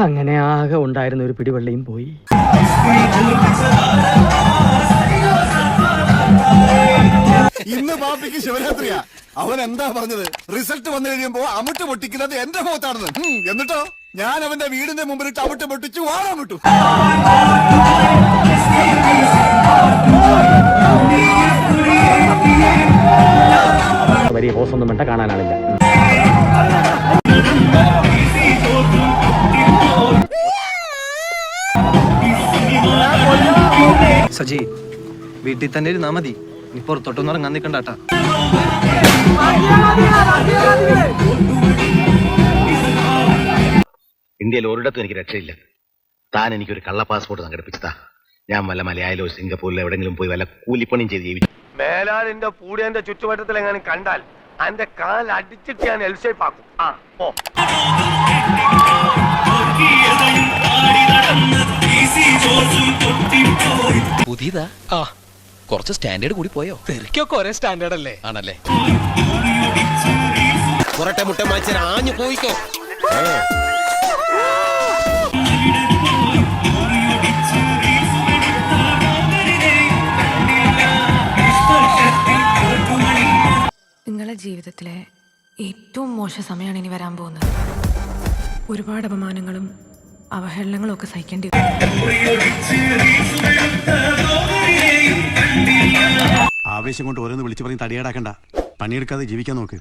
അങ്ങനെ ആകെ ഉണ്ടായിരുന്ന ഒരു പിടിവള്ളിയും പോയി. ഇന്ന് പാപ്പിക്ക് ശിവരാത്രിയാ. അവൻ എന്താ പറഞ്ഞത്? റിസൾട്ട് വന്നു കഴിയുമ്പോ അമിട്ട് പൊട്ടിക്കുന്നത് എന്റെ മുഖത്താണെന്ന്. എന്നിട്ടോ ഞാൻ അവന്റെ വീടിന്റെ മുമ്പിലിട്ട് അമിട്ട് പൊട്ടിച്ചു വാഴാൻ വിട്ടു. വലിയ ഹോസൊന്നും വേണ്ട, കാണാനാണില്ല. സജി, വീട്ടിൽ തന്നെ ഇരുന്നാ മതി. നീ പുറത്തോട്ടൊന്നും ഇറങ്ങാൻ നിൽക്കണ്ടാട്ടാ. ഇന്ത്യയിൽ ഒരിടത്തും എനിക്ക് രക്ഷയില്ല. താൻ എനിക്കൊരു കള്ള പാസ്പോർട്ട് സംഘടിപ്പിച്ചതാ. ഞാൻ വല്ല മലയാളിലോ സിംഗപ്പൂരിലോ എവിടെങ്കിലും പോയി വല്ല കൂലിപ്പണിയും ചെയ്ത് ജീവിച്ചു. മേലാലിന്റെ പൂടിയന്റെ ചുറ്റുവട്ടത്തിൽ എങ്ങനെ കണ്ടാൽ എന്റെ കാൽ അടിച്ചിട്ട് ഞാൻ എൽഷേപ്പാക്കും. പുതിയതാ? കുറച്ച് സ്റ്റാൻഡേർഡ് കൂടി പോയോ? തെറിക്കൊക്കെ ഒരേ സ്റ്റാൻഡേർഡ് അല്ലേ? ആണല്ലേ? പുറട്ടെ മുട്ട മാച്ചാൻ ആഞ്ഞു പോയിക്കോ. നിങ്ങളുടെ ജീവിതത്തിലെ ഏറ്റവും മോശം സമയമാണ് ഇനി വരാൻ പോകുന്നത്. ഒരുപാട് അപമാനങ്ങളും അവഹേളനങ്ങളും ഒക്കെ സഹിക്കേണ്ടി വരും. ആവേശം കൊണ്ട് ഓരോന്ന് വിളിച്ചു പറഞ്ഞ് തടിയേടാക്കണ്ട. പണിയെടുക്കാതെ ജീവിക്കാൻ നോക്ക്.